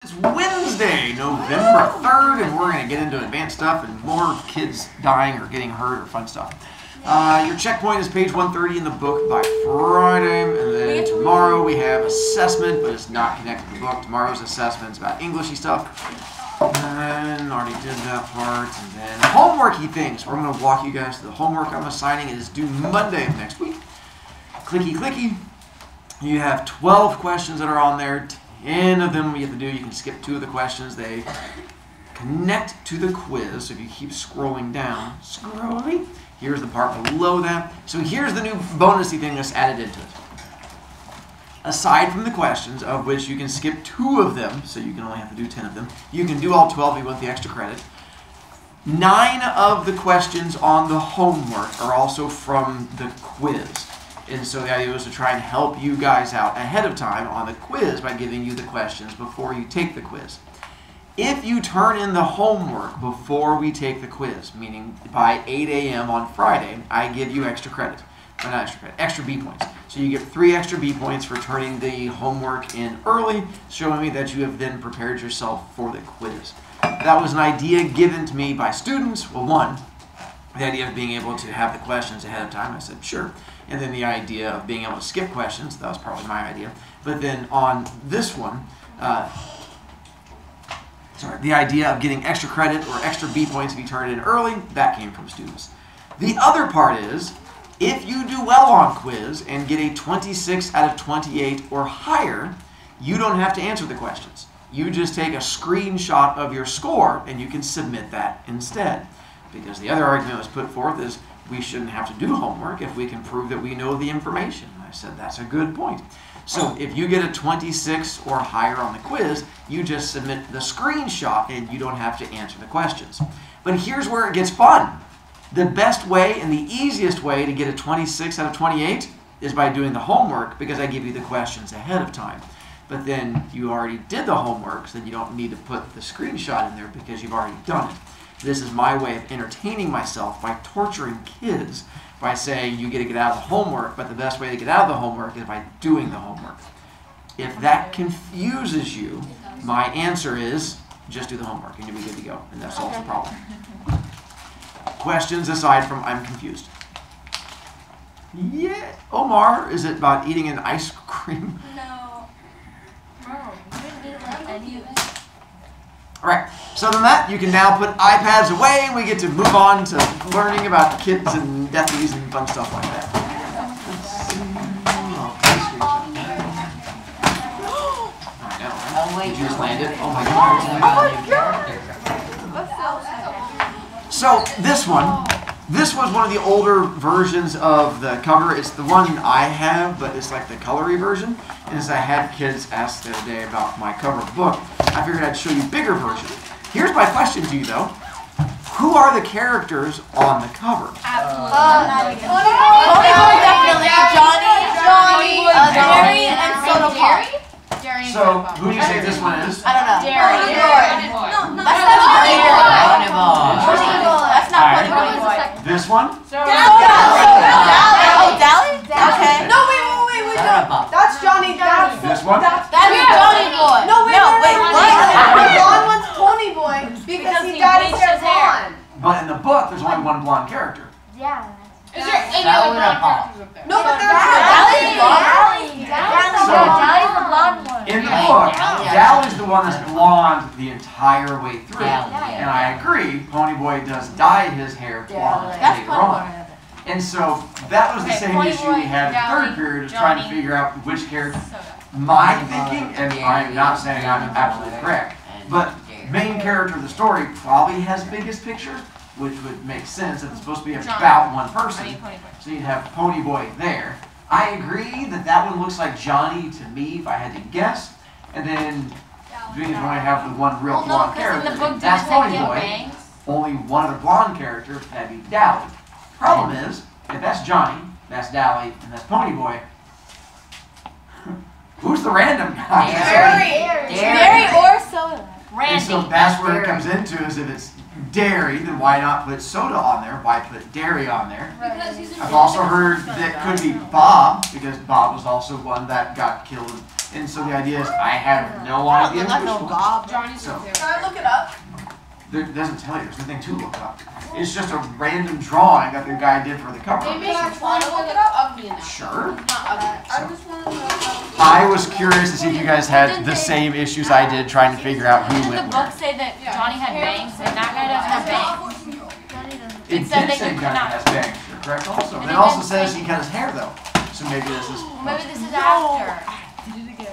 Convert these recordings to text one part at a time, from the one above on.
It's Wednesday, November 3rd, and we're going to get into advanced stuff and more kids dying or getting hurt or fun stuff. Your checkpoint is page 130 in the book by Friday, and then tomorrow we have assessment, but it's not connected to the book. Tomorrow's assessment is about Englishy stuff. And already did that part. And then homeworky things. We're going to walk you guys through the homework I'm assigning. It is due Monday of next week. Clicky, clicky. You have 12 questions that are on there. 10 of them you have to do. You can skip 2 of the questions. They connect to the quiz. So if you keep scrolling down, here's the part below that. So here's the new bonusy thing that's added into it. Aside from the questions, of which you can skip 2 of them, so you can only have to do 10 of them, you can do all 12 if you want the extra credit. 9 of the questions on the homework are also from the quiz. And so the idea was to try and help you guys out ahead of time on the quiz by giving you the questions before you take the quiz. If you turn in the homework before we take the quiz, meaning by 8 a.m. on Friday, I give you extra credit. Or not extra credit, extra B points. So you get 3 extra B points for turning the homework in early, showing me that you have then prepared yourself for the quiz. That was an idea given to me by students. Well, one, the idea of being able to have the questions ahead of time, I said, sure. And then the idea of being able to skip questions, that was probably my idea. But then on this one, the idea of getting extra credit or extra B points if you turn it in early, that came from students. The other part is, if you do well on quiz and get a 26 out of 28 or higher, you don't have to answer the questions. You just take a screenshot of your score and you can submit that instead. Because the other argument that was put forth is we shouldn't have to do homework if we can prove that we know the information. I said that's a good point. So if you get a 26 or higher on the quiz, you just submit the screenshot and you don't have to answer the questions. But here's where it gets fun. The best way and the easiest way to get a 26 out of 28 is by doing the homework, because I give you the questions ahead of time. But then you already did the homework, so then you don't need to put the screenshot in there because you've already done it. This is my way of entertaining myself by torturing kids by saying you get to get out of the homework, but the best way to get out of the homework is by doing the homework. If that confuses you, my answer is just do the homework and you'll be good to go, and that solves the problem. Questions aside from I'm confused? Yeah. Omar, is it about eating an ice cream? No. Bro, you didn't eat like any of it. Alright, so then that, you can now put iPads away and we get to move on to learning about kids and deathies and fun stuff like that. I know, right? Did you just land it? Oh my God. So this was one of the older versions of the cover. It's the one I have, but it's like the colory version. And as I had kids ask the other day about my cover of the book, I figured I'd show you a bigger version. Here's my question to you, though. Who are the characters on the cover? Absolutely. Definitely. Johnny, Jerry, and Soda Pop. So, who do you say this one is? I don't know. Jerry. That's not Pony Boy. That's not Pony Boy. This one? Oh, Dally? Okay. No, wait. That's Johnny. This one? That's Johnny Boy. No, wait. What? The blonde one's Pony Boy because he dyed his hair blonde. But in the book, there's only one blonde character. Yeah. Is there any other blonde characters up there? No, but there's Dally's the blonde one. In the book, Dally's the one that's blonde the entire way through. And I agree, Pony Boy does dye his hair blonde later on. And so that was the same issue we had in third period, is trying to figure out which character. My thinking, and I'm not saying I'm absolutely correct, but main character of the story probably has biggest picture, which would make sense if it's supposed to be about one person. So you'd have Pony Boy there. I agree that that one looks like Johnny to me if I had to guess. And then we only have the one real blonde character. That's Pony Boy. Only one other blonde character, that'd be Dally. Problem is, if that's Johnny, that's Dally, and that's Pony Boy, who's the random guy? Dairy or soda. And so that's where it comes into, is if it's dairy, then why not put soda on there? Why put dairy on there? Because he's I've also heard that could be Bob, because Bob was also one that got killed And so the idea is, I have no idea. Like no gob. Johnny's So- okay. Can I look it up? It doesn't tell you. There's nothing to look up. It's just a random drawing that the guy did for the cover. They make it fun look it up ugly now. Sure. Not ugly. I just want to know how. I was curious to see if you guys had the same issues I did trying to figure out who Didn't the went book where. say that Johnny had bangs and that guy doesn't have bangs? It It said did that say you Johnny cannot. has bangs. You're correct also. And And it it also didn't says say- he cut his hair though. So maybe this is. Maybe this is after.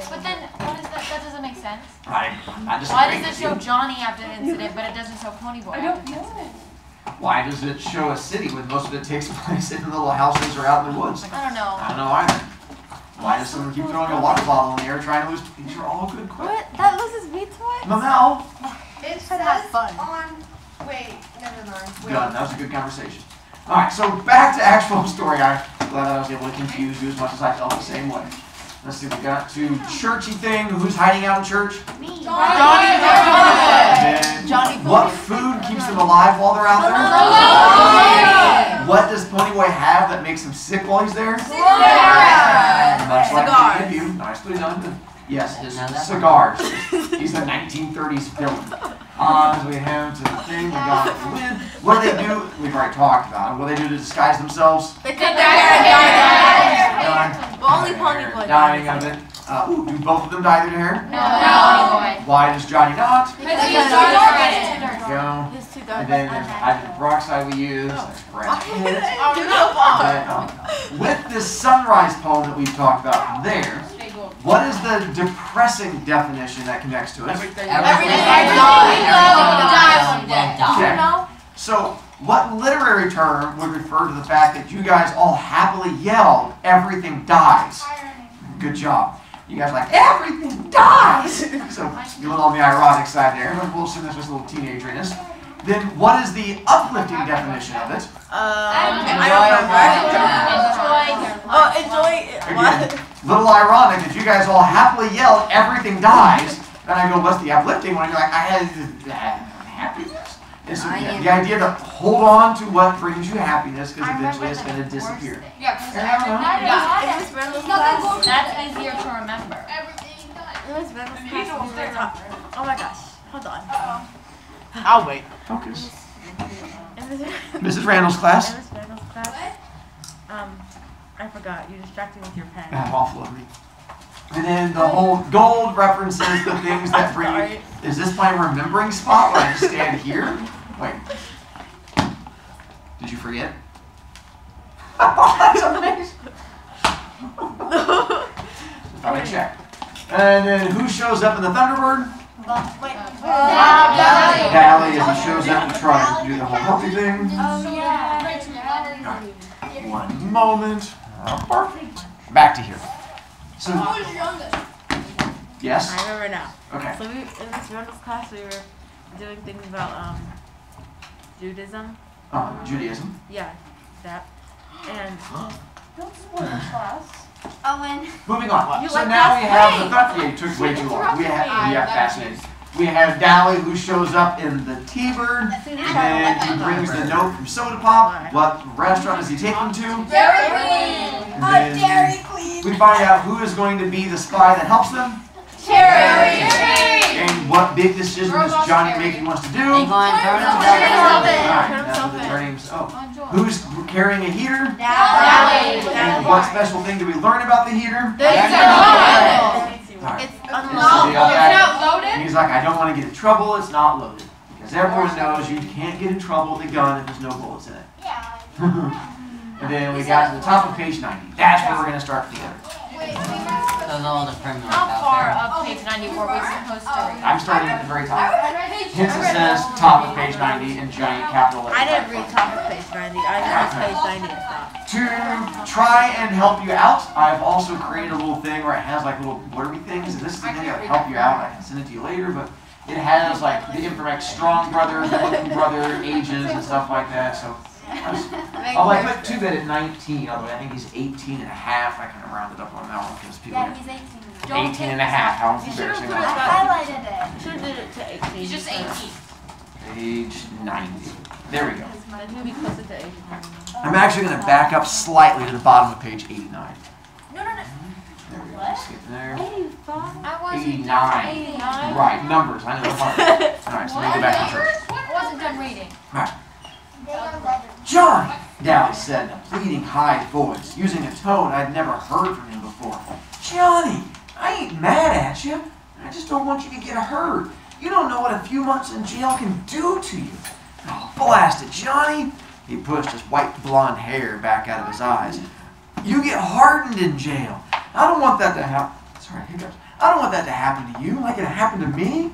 But then, what is that? That doesn't make sense. I'm not Why disagreeing does it with show you. Johnny after the incident, but it doesn't show Ponyboy after the incident? Why does it show a city when most of it takes place in little houses or out in the woods? I don't know. I don't know either. Why does someone keep throwing a water bottle in the air trying to lose? These are all good questions. What? That loses me toy? Mamel. It Try to have fun. on. Wait, never mind. Wait. Done. That was a good conversation. All right, so back to actual story. I'm glad that I was able to confuse you as much as I felt the same way. Let's see, we got to churchy thing. Who's hiding out in church? Me. Johnny. And Johnny what food keeps them alive while they're out there? Yeah. What does Ponyboy have that makes him sick while he's there? Yeah. Much like Cigars. they give you. Nicely done. Yes, his Now that's- cigars. He's a 1930s villain. So we have to the thing, we got the win. What do they do? We've already talked about it. What do they do to disguise themselves? They cut their hair. Done. Well, only Ponyboy. Dying of it. Do both of them dye their hair? No. Ponyboy. Why does Johnny not? Because he's There dark. we go. His two And dark. then there's hydrogen peroxide we use. That's Brad Pitt. Oh, And, with this sunrise poem that we've talked about there, what is the depressing definition that connects to it? Okay. So, what literary term would refer to the fact that you guys all happily yelled, everything dies? Good job. You guys are like, everything dies! So, going on the ironic side there, but we'll assume this was a little teenageriness. Then, what is the uplifting definition of it? Enjoy. Again, little ironic that you guys all happily yelled, everything dies. And I go, what's the uplifting one? You're like, I had happiness. And so the idea to hold on to what brings you happiness, because eventually it's going to disappear. Yeah, because That's easier to remember. everything died. Oh my gosh. Hold on. I'll wait. Focus. In Mrs. Randall's class. Miss Randall's class. I forgot. You distracted me with your pen. Ah, awful of me. And then the whole gold references the things that bring you. Is this my remembering spot where I just stand here? Wait. Did you forget? That's amazing. Thought I checked. And then who shows up in the Thunderbird? Dally, as he shows up to try to do the whole healthy thing. One moment. Perfect. Back to here. So, Who was youngest? yes? I remember now. Okay. So in Miss Randall's class, we were doing things about Judaism. Judaism. Yeah, that. And Don't spoil the class. Owen. Moving on. You So like now that? we have the Thunder. Yeah, it took way too long. We have fascinating. We have Dally who shows up in the T-Bird, and he brings the note from Soda Pop. What restaurant is he taking to? Dairy Queen. And then we find out who is going to be the spy that helps them, Cherry. and what big decision does Johnny make he wants to do. Alright, now the names. Oh, who's carrying a heater? Dally. And what special thing do we learn about the heater? Alright. it's So unlocked. they all It's got- not loaded? And he's like, I don't want to get in trouble, it's not loaded. Because everyone knows you can't get in trouble with a gun if there's no bullets in it. And then we got to the top of page 90. That's where we're going to start together. Those all the criminals How far up page 90 were we supposed to read? I'm starting at the very top. Hence it says top of page 90 in giant capital letters. I didn't read top of page 90. I read page 90 and stopped. To try and help you out, I've also created a little thing where it has like little blurby things, and this is the thing that will help you out. I can send it to you later, but it has like the info like strong brother, looking brother, ages, and stuff like that. So I'll like put 2-bit at 19, although I think he's 18 and a half. I kind of rounded up on that one because people Yeah, get he's 18. 18 and a half. How embarrassing. put it was back. Highlighted it. You should have did it to 18. He's just 18. Page 90. There we go. Then he'll be closer to 18. I'm actually going to back up slightly to the bottom of page 89. No. There we go. Getting there. 85. I wasn't 89. 89. Right, numbers. I know the hard. All right, so let me go back to church. I wasn't done reading. All right. Johnny, Dally said in a pleading high voice, using a tone I'd never heard from him before. Johnny, I ain't mad at you. I just don't want you to get hurt. You don't know what a few months in jail can do to you. Oh, blast it, Johnny. He pushed his white blonde hair back out of his eyes. You get hardened in jail. I don't want that to happen. Sorry, hiccups. I don't want that to happen to you like it happened to me.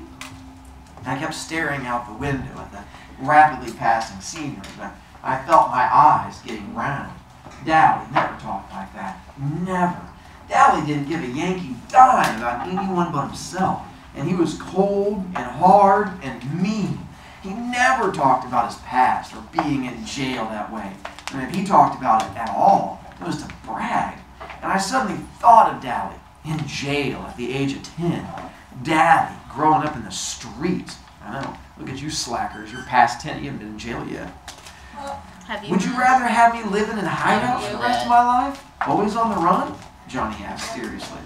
I kept staring out the window at the rapidly passing scenery, but I felt my eyes getting round. Dally never talked like that. Never. Dally didn't give a Yankee dime about anyone but himself, and he was cold and hard and mean. He never talked about his past or being in jail that way, and if he talked about it at all, it was to brag. And I suddenly thought of Dally in jail at the age of 10. Dally growing up in the streets. I know. Look at you slackers. You're past 10. You haven't been in jail yet. Have you? Would you rather have me living in hideouts for the rest of my life? Always on the run? Johnny asked seriously.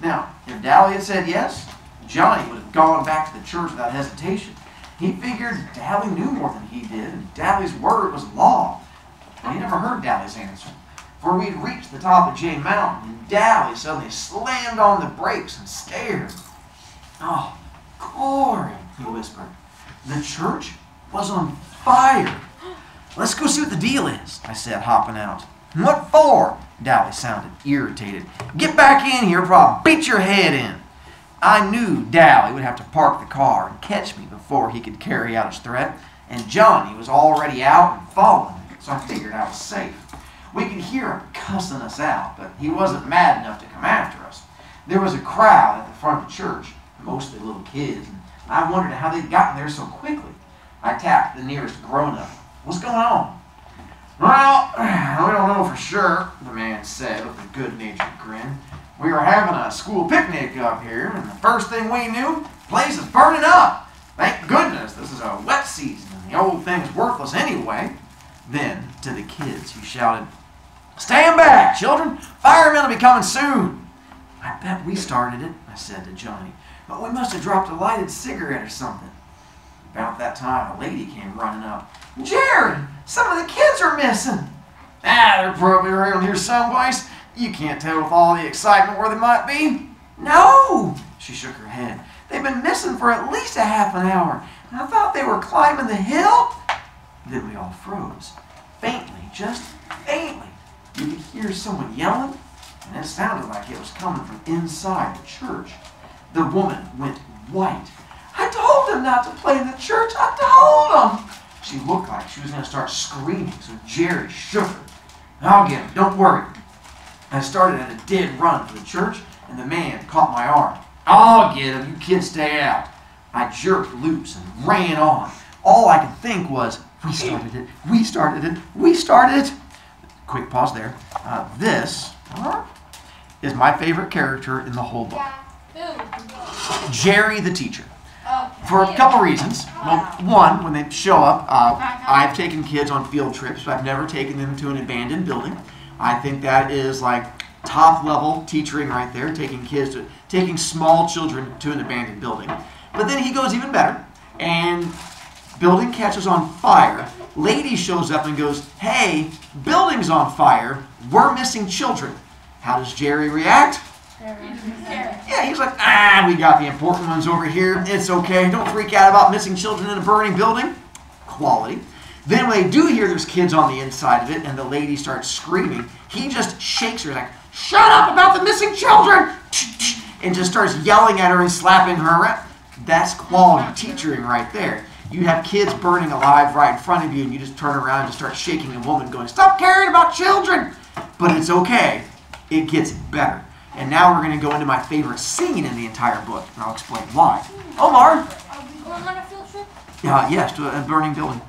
Now, if Dally had said yes, Johnny would have gone back to the church without hesitation. He figured Dally knew more than he did, and Dally's word was law. But he never heard Dally's answer. For we'd reached the top of Jay Mountain, and Dally suddenly slammed on the brakes and stared. Oh, glory, he whispered. The church was on fire. Let's go see what the deal is, I said, hopping out. What for? Dally sounded irritated. Get back in here or I'll beat your head in. I knew Dally would have to park the car and catch me before he could carry out his threat, and Johnny was already out and following me, so I figured I was safe. We could hear him cussing us out, but he wasn't mad enough to come after us. There was a crowd at the front of the church, mostly little kids, and I wondered how they'd gotten there so quickly. I tapped the nearest grown-up. What's going on? Well, we don't know for sure, the man said with a good-natured grin. We were having a school picnic up here, and the first thing we knew, the place is burning up. Thank goodness this is a wet season, and the old thing's worthless anyway. Then, to the kids, he shouted, Stand back, children! Firemen will be coming soon! I bet we started it, I said to Johnny. But we must have dropped a lighted cigarette or something. About that time, a lady came running up. Jared, some of the kids are missing. They're probably around here someplace. You can't tell with all the excitement where they might be. No, she shook her head. They've been missing for at least a half an hour. And I thought they were climbing the hill. Then we all froze. Faintly, just faintly. You could hear someone yelling, and it sounded like it was coming from inside the church. The woman went white. I told them not to play in the church. I told them. She looked like she was going to start screaming, so Jerry shook her. I'll get him. Don't worry. I started at a dead run for the church, and the man caught my arm. I'll get him. You kids stay out. I jerked loose and ran on. All I could think was, we started it. We started it. We started it. Quick pause there. This is my favorite character in the whole book. Jerry the teacher. For a couple reasons. Well, one, when they show up, I've taken kids on field trips, but I've never taken them to an abandoned building. I think that is like top level teaching right there, taking small children to an abandoned building. But then he goes even better, and building catches on fire. Lady shows up and goes, hey, building's on fire. We're missing children. How does Jerry react? Yeah, he's like, we got the important ones over here. It's okay. Don't freak out about missing children in a burning building. Quality. Then when they do hear there's kids on the inside of it and the lady starts screaming, he just shakes her like, shut up about the missing children! And just starts yelling at her and slapping her around. That's quality teaching right there. You have kids burning alive right in front of you and you just turn around and just start shaking a woman going, stop caring about children! But it's okay. It gets better. And now we're going to go into my favorite scene in the entire book, and I'll explain why. Omar? Are we going on a field trip? Yes, to a burning building.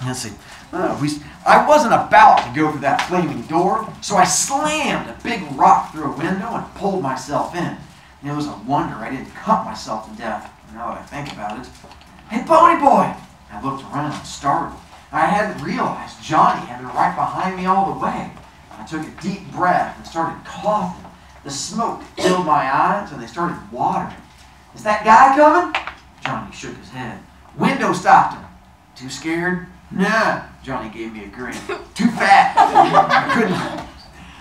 Let's see. I wasn't about to go for that flaming door, so I slammed a big rock through a window and pulled myself in. And it was a wonder I didn't cut myself to death, now that I think about it. Hey, Pony Boy! I looked around, startled. I hadn't realized Johnny had been right behind me all the way. I took a deep breath and started coughing. The smoke filled my eyes and they started watering. Is that guy coming? Johnny shook his head. Window stopped him. Too scared? Nah. Johnny gave me a grin. Too fat.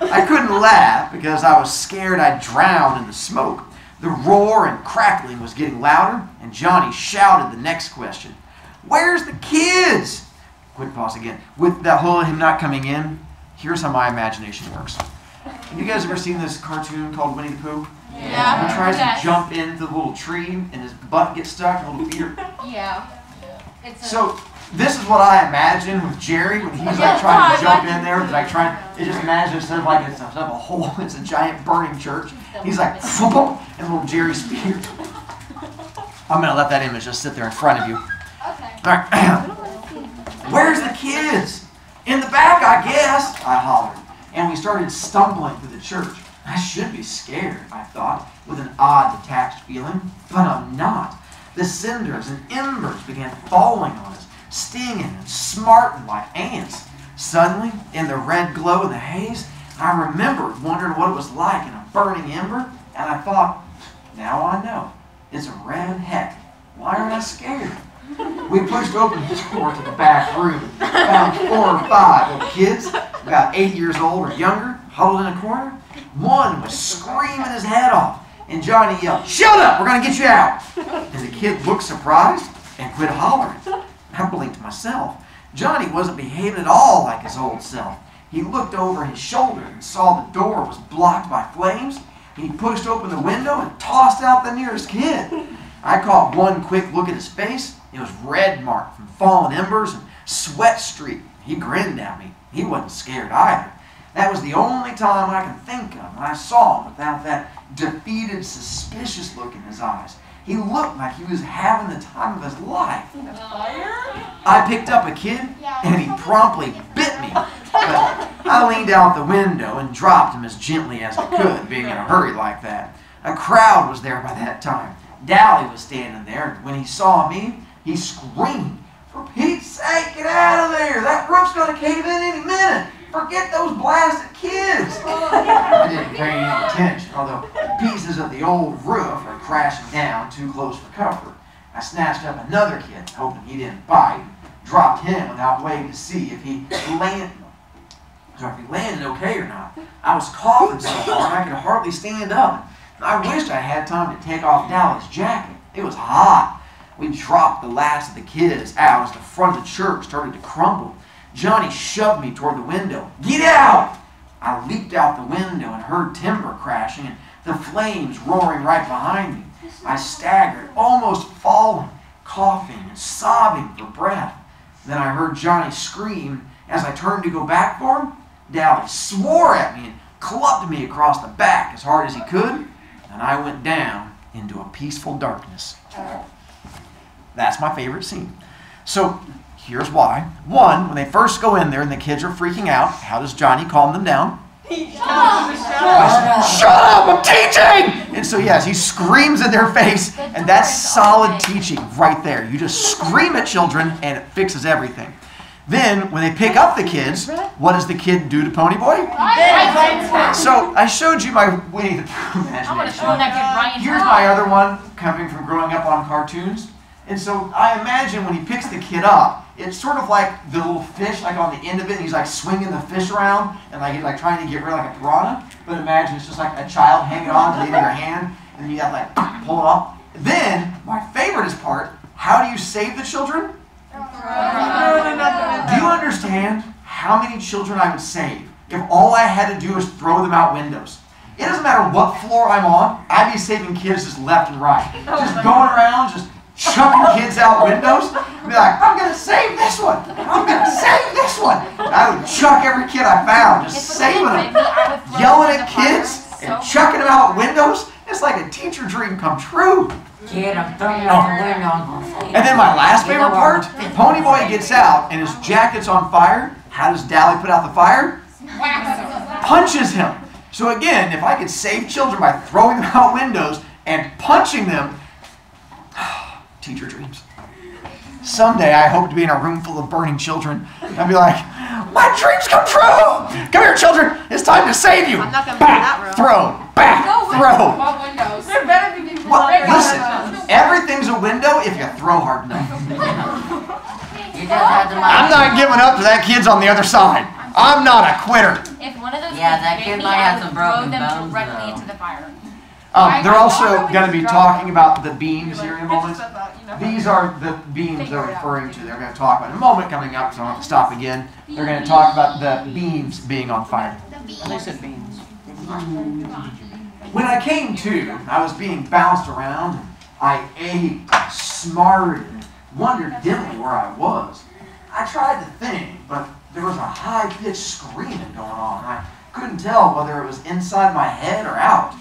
I couldn't laugh because I was scared I'd drown in the smoke. The roar and crackling was getting louder, and Johnny shouted the next question. Where's the kids? Quick pause again. With that whole him not coming in, here's how my imagination works. Have you guys ever seen this cartoon called Winnie the Pooh? Yeah. He tries to jump into the little tree, and his butt gets stuck, and little feet are... Yeah. So this is what I imagine with Jerry when he's like trying to jump in there. Like it just imagines instead of like it's a hole, it's a giant burning church. He's like, and little Jerry spears. I'm gonna let that image just sit there in front of you. Okay. All right. Where's the kids? In the back, I guess. I hollered, and we started stumbling through the church. I should be scared, I thought, with an odd detached feeling, but I'm not. The cinders and embers began falling on us, stinging and smarting like ants. Suddenly, in the red glow and the haze, I remembered wondering what it was like in a burning ember, and I thought, now I know. It's a red heck. Why aren't I scared? We pushed open the door to the back room, found 4 or 5 little kids, about 8 years old or younger, huddled in a corner. One was screaming his head off, and Johnny yelled, "Shut up, we're going to get you out!" And the kid looked surprised and quit hollering. I blinked myself. Johnny wasn't behaving at all like his old self. He looked over his shoulder and saw the door was blocked by flames. He pushed open the window and tossed out the nearest kid. I caught one quick look at his face. It was red marked from fallen embers and sweat streaked. He grinned at me. He wasn't scared either. That was the only time I can think of when I saw him without that defeated, suspicious look in his eyes. He looked like he was having the time of his life. I picked up a kid, and he promptly bit me. But I leaned out the window and dropped him as gently as I could, being in a hurry like that. A crowd was there by that time. Dally was standing there, and when he saw me, he screamed, "For Pete's sake, get out of there! That roof's going to cave in any minute! Forget those blasted kids!" I didn't pay any attention, although pieces of the old roof are crashing down too close for comfort. I snatched up another kid, hoping he didn't bite, and dropped him without waiting to see if he landed okay or not. I was coughing so hard I could hardly stand up. I wished I had time to take off Dally's jacket. It was hot. We dropped the last of the kids out as the front of the church started to crumble. Johnny shoved me toward the window. "Get out!" I leaped out the window and heard timber crashing and the flames roaring right behind me. I staggered, almost falling, coughing and sobbing for breath. Then I heard Johnny scream. As I turned to go back for him, Dally swore at me and clubbed me across the back as hard as he could, and I went down into a peaceful darkness. That's my favorite scene. So here's why. One, when they first go in there and the kids are freaking out, how does Johnny calm them down? Shut up, I'm teaching! And so yes, he screams in their face, and that's solid teaching right there. You just scream at children and it fixes everything. Then, when they pick up the kids, what does the kid do to Ponyboy? So, I showed you my Winnie the Pooh imagination. Here's my other one, coming from growing up on cartoons. And so, I imagine when he picks the kid up, it's sort of like the little fish, like on the end of it, and he's like swinging the fish around, and like he's like trying to get rid of like a piranha. But imagine it's just like a child hanging on to the end of your hand, and then you got to like pull it off. Then, my favorite part, how do you save the children? Do you understand how many children I would save if all I had to do was throw them out windows? It doesn't matter what floor I'm on, I'd be saving kids just left and right. Just going around, just chucking kids out windows. I'd be like, I'm going to save this one. I'm going to save this one. And I would chuck every kid I found, just saving them. Yelling at kids and chucking them out windows. It's like a teacher dream come true. And then my last favorite part, Ponyboy gets out and his jacket's on fire. How does Dally put out the fire? Punches him. So again, if I could save children by throwing them out windows and punching them, teacher dreams. Someday I hope to be in a room full of burning children. I'd be like, My dreams come true! Come here, children. It's time to save you. I'm not gonna be in that room. Throw. Back. Throw. What windows? There better be people. Well, listen. Everything's a window if you throw hard enough. You just had to I'm not giving up to that kid's on the other side. I'm not a quitter. If one of those Yeah, kids that bit kid me, might I have would some throw broken them bones, directly though. into the fire. They're also going to be talking about the beams here in a moment. These are the beams they're referring to. They're going to talk about in a moment coming up, so I don't have to stop again. They're going to talk about the beams being on fire. They said beans. When I came to, I was being bounced around. I ached, smarted, and wondered dimly where I was. I tried to think, but there was a high-pitched screaming going on. I couldn't tell whether it was inside my head or out.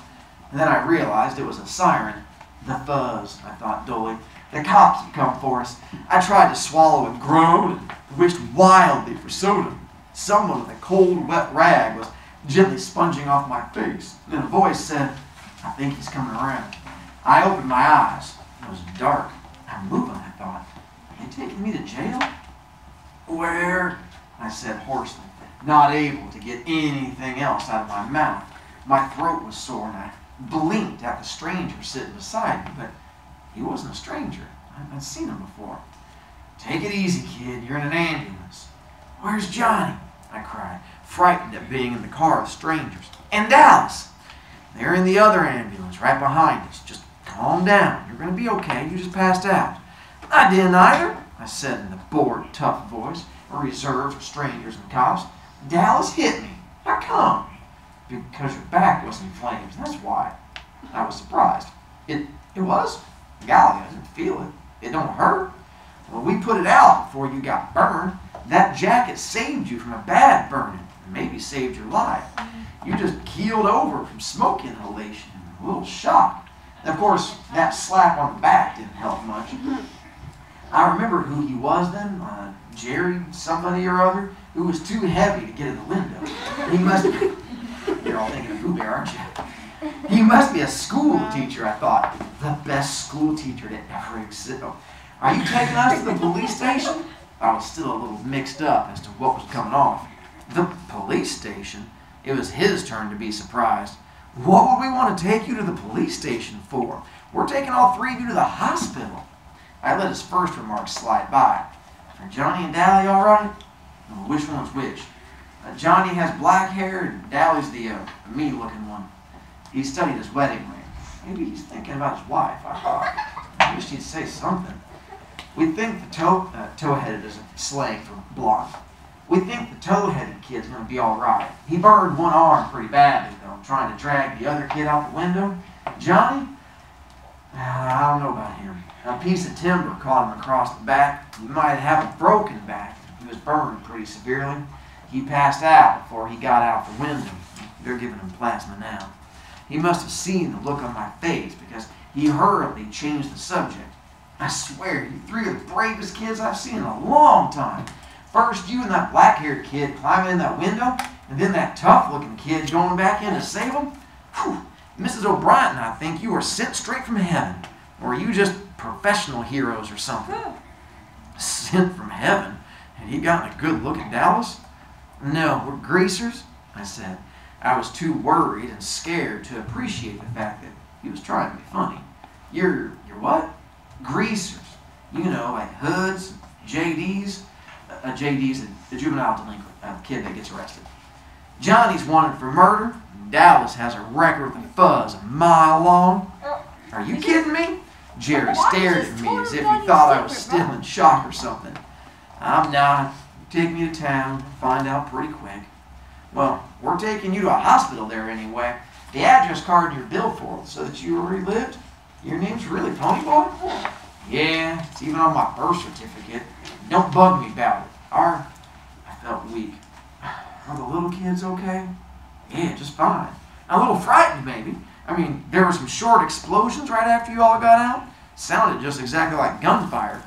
And then I realized it was a siren. The fuzz, I thought dully. The cops had come for us. I tried to swallow and groaned and wished wildly for soda. Someone with a cold, wet rag was gently sponging off my face. Then a voice said, "I think he's coming around." I opened my eyes. It was dark. I'm moving, I thought. Are they taking me to jail? Where? I said hoarsely, not able to get anything else out of my mouth. My throat was sore and I blinked at the stranger sitting beside me, but he wasn't a stranger. I'd seen him before. "Take it easy, kid. You're in an ambulance." "Where's Johnny?" I cried, frightened at being in the car with strangers. "And Dallas?" "They're in the other ambulance right behind us. Just calm down. You're going to be okay. You just passed out." "I didn't either," I said in the bored, tough voice reserved for strangers and cops. "Dallas hit me. How come?" "Because your back was in flames. That's why." I was surprised. It was? Golly, I didn't feel it. It don't hurt. Well, we put it out before you got burned. That jacket saved you from a bad burning. And maybe saved your life. You just keeled over from smoke inhalation and a little shock. And of course, that slap on the back didn't help much. I remember who he was then. Jerry, somebody or other, who was too heavy to get in the window. He must be... You're all thinking of Boo Bear, aren't you? He must be a school teacher, I thought. The best school teacher to ever exist. Oh, are you taking us to the police station? I was still a little mixed up as to what was coming off. The police station? It was his turn to be surprised. What would we want to take you to the police station for? We're taking all three of you to the hospital. I let his first remark slide by. Are Johnny and Dally all right? Well, which one's which? Johnny has black hair and Dally's the me-looking one. He studied his wedding ring. Maybe he's thinking about his wife, I thought. I wish he'd say something. We think the toe-headed is a slang for blonde. We think the toe-headed kid's going to be all right. He burned one arm pretty badly, though, trying to drag the other kid out the window. Johnny? I don't know about him. A piece of timber caught him across the back. He might have a broken back. He was burned pretty severely. He passed out before he got out the window. They're giving him plasma now. He must have seen the look on my face because he hurriedly changed the subject. I swear, you three are the bravest kids I've seen in a long time. First you and that black-haired kid climbing in that window, and then that tough-looking kid going back in to save him. Whew. Mrs. O'Brien, I think you were sent straight from heaven. Or are you just professional heroes or something? Sent from heaven? Had he gotten a good look at Dallas? No, we're greasers, I said. I was too worried and scared to appreciate the fact that he was trying to be funny. You're what? Greasers. You know, like hoods, JDs. JD's a juvenile delinquent, a kid that gets arrested. Johnny's wanted for murder. Dallas has a record with a fuzz a mile long. Are you kidding me? Jerry stared at me as if he thought I was still in shock or something. I'm not. You take me to town, find out pretty quick. Well, we're taking you to a hospital there anyway. The address card in your billfold so that you already lived. Your name's really Ponyboy? Yeah, it's even on my birth certificate. Don't bug me about it. I felt weak. Are the little kids okay? Yeah, just fine. A little frightened, maybe. I mean, there were some short explosions right after you all got out. Sounded just exactly like gunfire.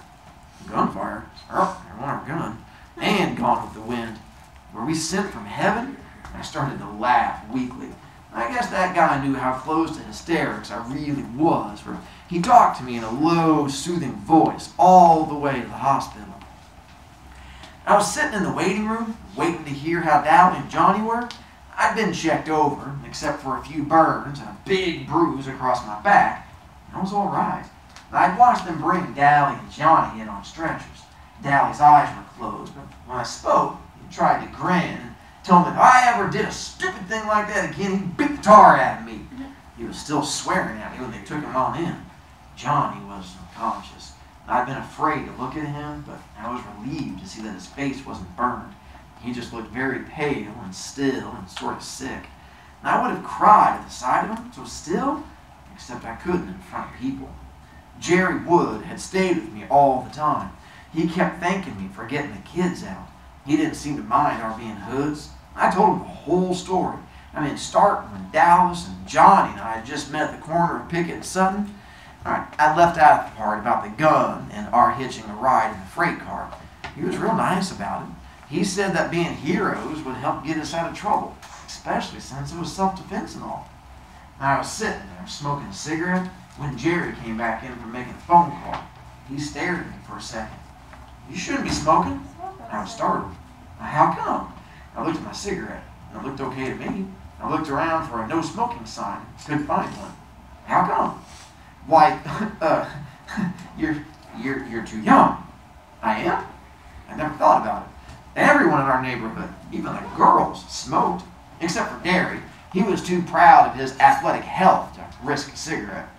Gunfire? Oh, there wasn't a gun. And Gone with the Wind. Were we sent from heaven? I started to laugh weakly. I guess that guy knew how close to hysterics I really was, for he talked to me in a low, soothing voice all the way to the hospital. I was sitting in the waiting room, waiting to hear how Dally and Johnny were. I'd been checked over, except for a few burns and a big bruise across my back. I was all right. I'd watched them bring Dally and Johnny in on stretchers. Dally's eyes were closed, but when I spoke, he tried to grin and told me if I ever did a stupid thing like that again, he'd beat the tar out of me. He was still swearing at me when they took him on in. Johnny was unconscious. I'd been afraid to look at him, but I was relieved to see that his face wasn't burned. He just looked very pale and still and sort of sick. And I would have cried at the sight of him, so still, except I couldn't in front of people. Jerry Wood had stayed with me all the time. He kept thanking me for getting the kids out. He didn't seem to mind our being hoods. I told him the whole story. I mean, starting when Dallas and Johnny and I had just met at the corner of Pickett and Sutton. I left out the part about the gun and our hitching a ride in the freight car. He was real nice about it. He said that being heroes would help get us out of trouble, especially since it was self-defense and all. I was sitting there smoking a cigarette when Jerry came back in from making a phone call. He stared at me for a second. "You shouldn't be smoking." I was startled. "How come?" I looked at my cigarette, and it looked okay to me. I looked around for a no smoking sign, couldn't find one. "How come?" "Why, you're too young." "I am?" I never thought about it. Everyone in our neighborhood, even the girls, smoked, except for Derry. He was too proud of his athletic health to risk a cigarette.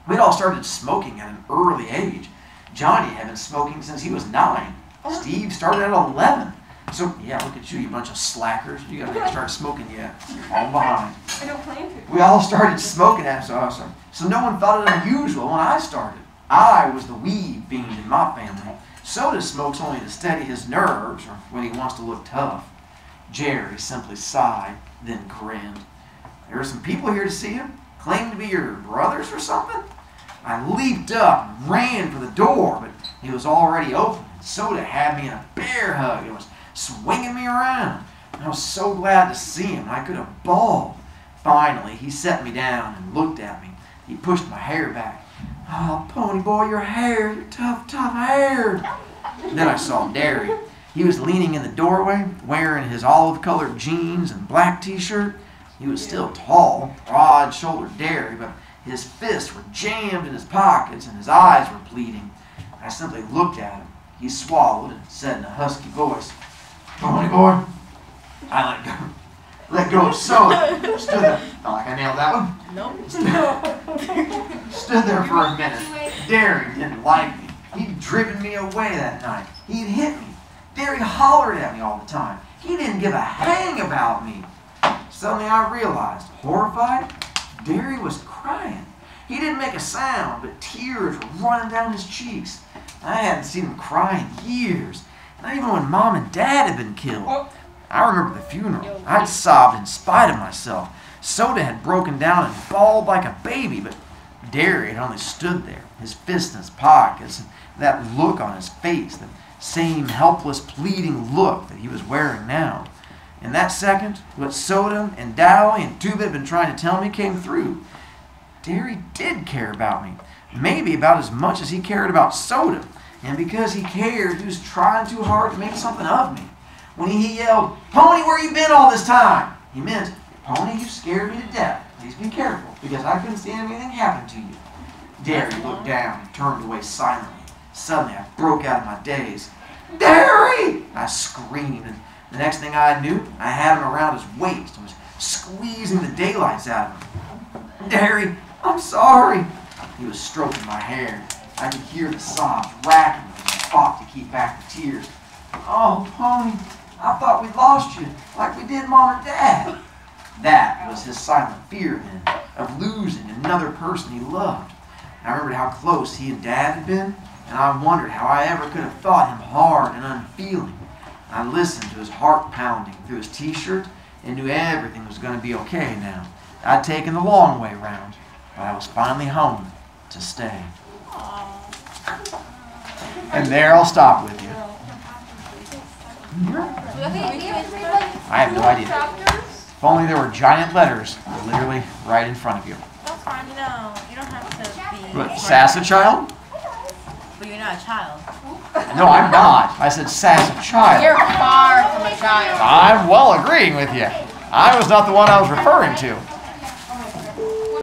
We'd all started smoking at an early age. Johnny had been smoking since he was 9. Steve started at 11. So, yeah, look at you, you bunch of slackers. You gotta start smoking yet. All behind. I don't plan to. We all started smoking at so no one thought it unusual when I started. I was the weed fiend in my family. Soda smokes only to steady his nerves or when he wants to look tough. Jerry simply sighed, then grinned. "There are some people here to see you. Claim to be your brothers or something?" I leaped up and ran for the door, but it was already open. Soda had me in a bear hug and was swinging me around. I was so glad to see him, I could have bawled. Finally, he set me down and looked at me. He pushed my hair back. "Oh, Pony Boy, your hair, your tough hair." Then I saw Derry. He was leaning in the doorway, wearing his olive-colored jeans and black t-shirt. He was still tall, broad-shouldered Derry, but his fists were jammed in his pockets and his eyes were bleeding. I simply looked at him. He swallowed and said in a husky voice, "Pony Boy." I let go of Soda. Stood there. Not like I nailed that one. Nope. Stood there for a minute. Derry didn't like me. He'd driven me away that night. He'd hit me. Derry hollered at me all the time. He didn't give a hang about me. Suddenly I realized, horrified, Derry was crying. He didn't make a sound, but tears were running down his cheeks. I hadn't seen him cry in years, not even when Mom and Dad had been killed. I remember the funeral. I'd sobbed in spite of myself. Soda had broken down and bawled like a baby, but Derry had only stood there, his fists in his pockets, and that look on his face, the same helpless, pleading look that he was wearing now. In that second, what Soda and Dally and Tuba had been trying to tell me came through. Derry did care about me, maybe about as much as he cared about Soda, and because he cared, he was trying too hard to make something of me. When he yelled, "Pony, where you been all this time?" he meant, "Pony, you scared me to death. Please be careful, because I couldn't stand anything happen to you." Derry looked down and turned away silently. Suddenly, I broke out of my daze. "Derry!" I screamed, and the next thing I knew, I had him around his waist and was squeezing the daylights out of him. "Derry, I'm sorry." He was stroking my hair. I could hear the sobs racking me as he fought to keep back the tears. "Oh, Pony, I thought we lost you, like we did Mom and Dad." That was his silent fear then, of losing another person he loved. I remembered how close he and Dad had been, and I wondered how I ever could have thought him hard and unfeeling. I listened to his heart pounding through his t-shirt and knew everything was going to be okay now. I'd taken the long way round, but I was finally home to stay. And there I'll stop with you. I have no idea. If only there were giant letters literally right in front of you. That's fine, you don't have to be... What, sass a child? But you're not a child. No, I'm not. I said sass of child. You're far from a child. I'm well agreeing with you. I was not the one I was referring to.